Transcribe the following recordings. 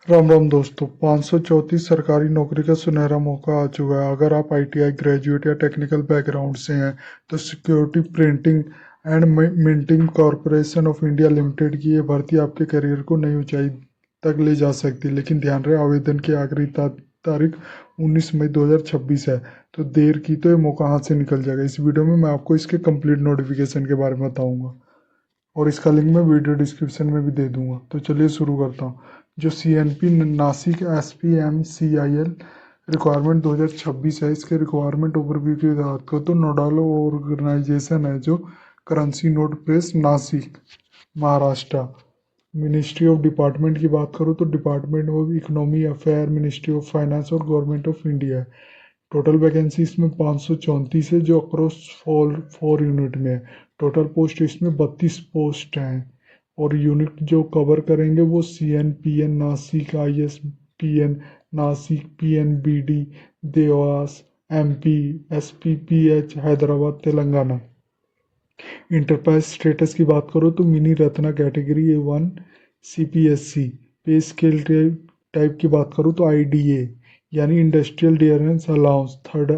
राम राम दोस्तों। 534 सरकारी नौकरी का सुनहरा मौका आ चुका है। अगर आप आईटीआई ग्रेजुएट या टेक्निकल बैकग्राउंड से हैं तो security printing and minting corporation of India limited की ये भर्ती आपके करियर को नई ऊंचाई तक ले जा सकती है। लेकिन ध्यान रहे, आवेदन की आखिरी तारीख 19 मई 2026 है। तो देर की तो ये मौका हाथ से निकल जाएगा। इस वीडियो में मैं आपको इसके कंप्लीट नोटिफिकेशन के बारे में बताऊंगा और इसका लिंक मैं वीडियो डिस्क्रिप्शन में भी दे दूंगा। तो चलिए शुरू करता हूँ। जो सीएनपी नासिक SPMCIL रिक्वायरमेंट 2026 है, इसके रिक्वायरमेंट ओवरव्यू की बात करो तो नोडाल ऑर्गेनाइजेशन है जो currency note press Nashik Maharashtra. Ministry of department की बात करो तो department of economy affair, ministry of finance और गवर्नमेंट ऑफ इंडिया है। टोटल वैकेंसी इसमें 534 है जो अक्रॉस फोर यूनिट में है। टोटल पोस्ट इसमें 32 पोस्ट हैं और यूनिट जो कवर करेंगे वो CN PN Nashik, ISPN Nashik, PNBD Dewas, MP, SPPH Hyderabad Telangana. Enterprise status की बात करो तो mini Ratna category A1 CPSC। पे स्केल टाइप की बात करूँ तो IDA यानी industrial dearness allowance third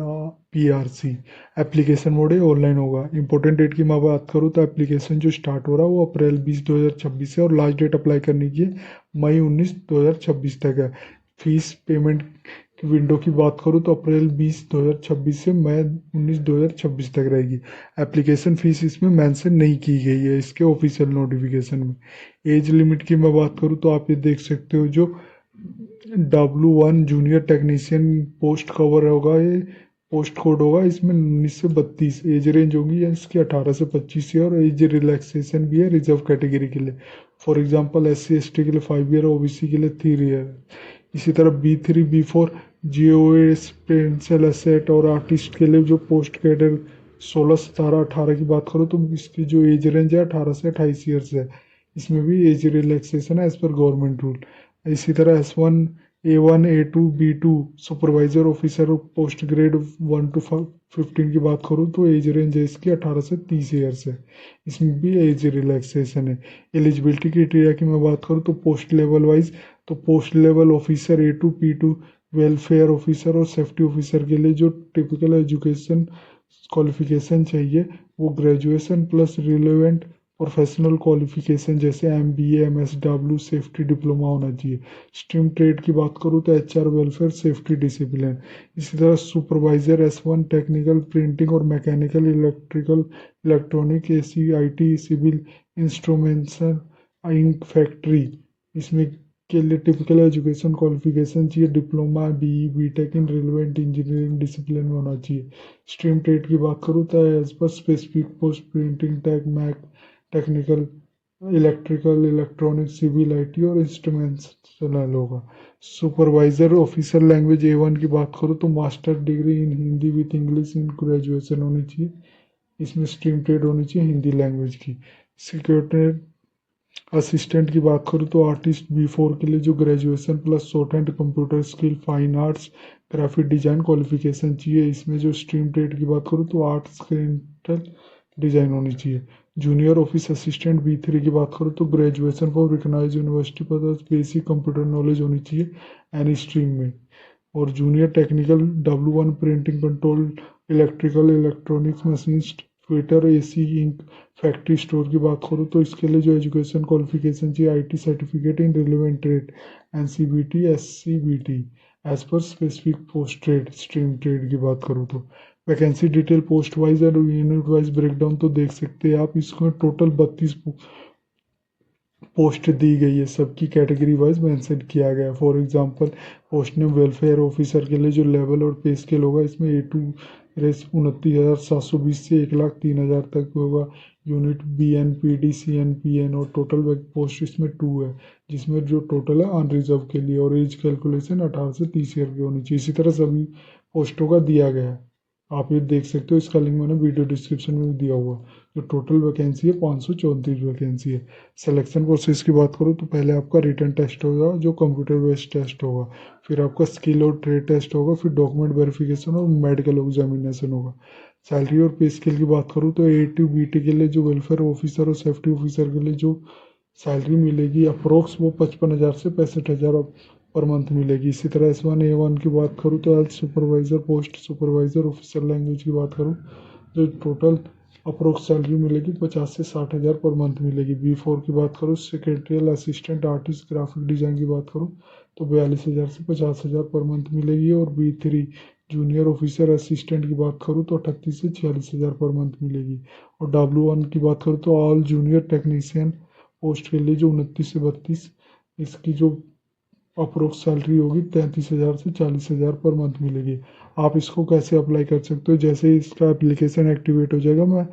PRC। Application mode है, ऑनलाइन होगा। इंपॉर्टेंट डेट की मैं बात करूँ तो एप्लीकेशन जो स्टार्ट हो रहा है वो अप्रैल 20 2026 है और लास्ट डेट अप्लाई करने की मई 19 2026 तक है। फीस पेमेंट की विंडो की बात करूँ तो अप्रैल 20 2026 से मई 19 2026 तक रहेगी। एप्लीकेशन फीस इसमें मेंशन नहीं की गई है इसके ऑफिशियल नोटिफिकेशन में। एज लिमिट की मैं बात करूँ तो आप ये देख सकते हो, जो W1 junior technician post cover होगा, ये पोस्ट कोड होगा इसमें 19 से 32। एज रेंज होगी इसकी 18 से 25 ईयर और एज रिलैक्सेशन भी है रिजर्व कैटेगरी के लिए। फॉर एग्जांपल SC ST के लिए 5 ईयर, OBC के लिए 3 ईयर। इसी तरह B3 B4 GOS pencil asset और आर्टिस्ट के लिए जो पोस्ट कैडर 16 17 18 की बात करो तो इसकी जो एज रेंज है 18 से 28 ईयर्स है। इसमें भी एज रिलैक्सेशन है एज पर गवर्नमेंट रूल। इसी तरह S1 A1 A2 B2 supervisor officer post grade 1 to 15 की बात करूँ तो एज रेंज है इसकी 18 से 30 ईयर्स है। इसमें भी एज रिलैक्सेशन है। एलिजिबिलिटी क्राइटेरिया की मैं बात करूँ तो पोस्ट लेवल वाइज तो post level officer A2 P2, welfare officer और सेफ्टी ऑफिसर के लिए जो टिपिकल एजुकेशन क्वालिफिकेशन चाहिए वो graduation plus relevant professional qualification जैसे MBA MSW सेफ्टी डिप्लोमा होना चाहिए। स्ट्रीम ट्रेड की बात करूँ तो HR वेलफेयर सेफ्टी डिसिप्लिन। इसी तरह सुपरवाइजर S1 टेक्निकल प्रिंटिंग और mechanical electrical electronic ACIT civil instrumentation ink factory. इसमें के लिए टिपिकल एजुकेशन क्वालिफिकेशन चाहिए, diploma BE BTech in relevant engineering discipline में होना चाहिए। स्ट्रीम ट्रेड की बात करूँ तो as per specific post printing tech mech technical electrical electronic civil IT और इंस्ट्रूमेंटेशनल होगा। सुपरवाइजर ऑफिसर लैंग्वेज A1 की बात करूँ तो master degree in Hindi with English in graduation होनी चाहिए। इसमें स्ट्रीम ट्रेड होनी चाहिए हिंदी लैंग्वेज की। सिक्योरिटी असिस्टेंट की बात करूँ तो आर्टिस्ट B4 के लिए जो graduation plus short hand computer skill fine arts graphic design qualification चाहिए। इसमें जो स्ट्रीम ट्रेड की बात करूँ तो आर्ट्स क्रिएंटल डिजाइन होनी चाहिए। जूनियर ऑफिस असिस्टेंट B3 की बात करूँ तो ग्रेजुएशन फॉर रिकॉग्नाइज्ड यूनिवर्सिटी पर बेसिक कंप्यूटर नॉलेज होनी चाहिए एनी स्ट्रीम में। और junior technical W1 printing control electrical electronics machinist fitter AC ink factory store की बात करूँ तो इसके लिए जो एजुकेशन क्वालिफिकेशन चाहिए IT certificate in relevant trade NCBT SCBT as per specific post trade. Stream trade की बात करूँ तो वैकेंसी डिटेल पोस्ट वाइज और यूनिट वाइज ब्रेकडाउन तो देख सकते हैं आप। इसमें टोटल 32 पोस्ट दी गई है, सबकी कैटेगरी वाइज मेंशन किया गया है। For example post name welfare officer के लिए जो लेवल और पे स्केल होगा इसमें A2 रेस 29,720 से 1,03,000 तक होगा। यूनिट BNPD CNPN और टोटल पोस्ट इसमें 2 है, जिसमें जो टोटल है अनरिजर्व के लिए और एज कैलकुलेशन 18 से 30 ईयर की होनी चाहिए। इसी तरह सभी पोस्टों का दिया गया है, आप ये देख सकते हो। इसका लिंक मैंने वीडियो डिस्क्रिप्शन में भी दिया हुआ। जो टोटल वैकेंसी है 534 वैकेंसी है। सिलेक्शन प्रोसेस की बात करूँ तो पहले आपका रिटन टेस्ट होगा जो कंप्यूटर बेस्ड टेस्ट होगा, फिर आपका स्किल और ट्रेड टेस्ट होगा, फिर डॉक्यूमेंट वेरिफिकेशन और मेडिकल एग्जामिनेशन होगा। सैलरी और पे स्केल की बात करूँ तो A2 BT के लिए जो वेलफेयर ऑफिसर और सेफ्टी ऑफिसर के लिए जो सैलरी मिलेगी अप्रोक्स वो 55,000 से 65,000 पर मंथ मिलेगी। इसी तरह S1A1 की बात करूँ तो health supervisor, post supervisor, official language की बात करूँ जो टोटल अप्रोक्स सैलरी मिलेगी 50 से 60,000 पर मंथ मिलेगी। B4 की बात करूँ secretarial assistant, artist, graphic design की बात करूँ तो 42,000 से 50,000 पर मंथ मिलेगी। और B3 जूनियर ऑफिसर असिस्टेंट की बात करूँ तो 38 से 46,000 पर मंथ मिलेगी। और W1 की बात करूँ तो ऑल जूनियर टेक्नीशियन पोस्ट के लिए जो 29 से 32 इसकी जो अप्रोक्स सैलरी होगी 33,000 से 40,000 पर मंथ मिलेगी। आप इसको कैसे अप्लाई कर सकते हो, जैसे ही इसका एप्लीकेशन एक्टिवेट हो जाएगा मैं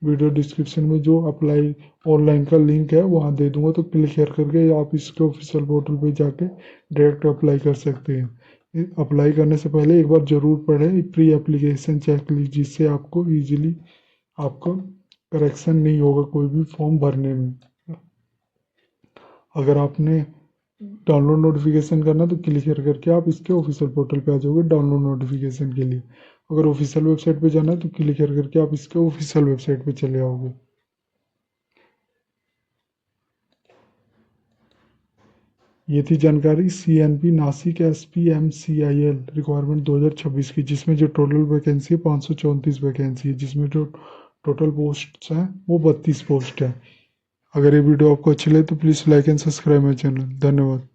वीडियो डिस्क्रिप्शन में जो अप्लाई ऑनलाइन का लिंक है वहाँ दे दूंगा, तो क्लिक करके आप इसके ऑफिशियल पोर्टल पे जाके डायरेक्ट अप्लाई कर सकते हैं। अप्लाई करने से पहले एक बार ज़रूर पढ़ें प्री एप्लीकेशन चेकलिस्ट, जिससे आपको ईजिली आपका करेक्शन नहीं होगा कोई भी फॉर्म भरने में। अगर आपने डाउनलोड नोटिफिकेशन करना तो क्लिक करके आप इसके ऑफिशियल पोर्टल पे आ जाओगे डाउनलोड नोटिफिकेशन के लिए। अगर ऑफिशियल वेबसाइट पे जाना है तो क्लिक करके आप इसके ऑफिशियल वेबसाइट पे चले आओगे। ये थी जानकारी CNP नासिक SPMCIL रिक्वायरमेंट 2026 की, जिसमें जो टोटल वैकेंसी है 534 वैकेंसी है, जिसमें जो टोटल पोस्ट हैं वो 32 पोस्ट है। अगर ये वीडियो आपको अच्छी लगे तो please like and subscribe my channel. धन्यवाद।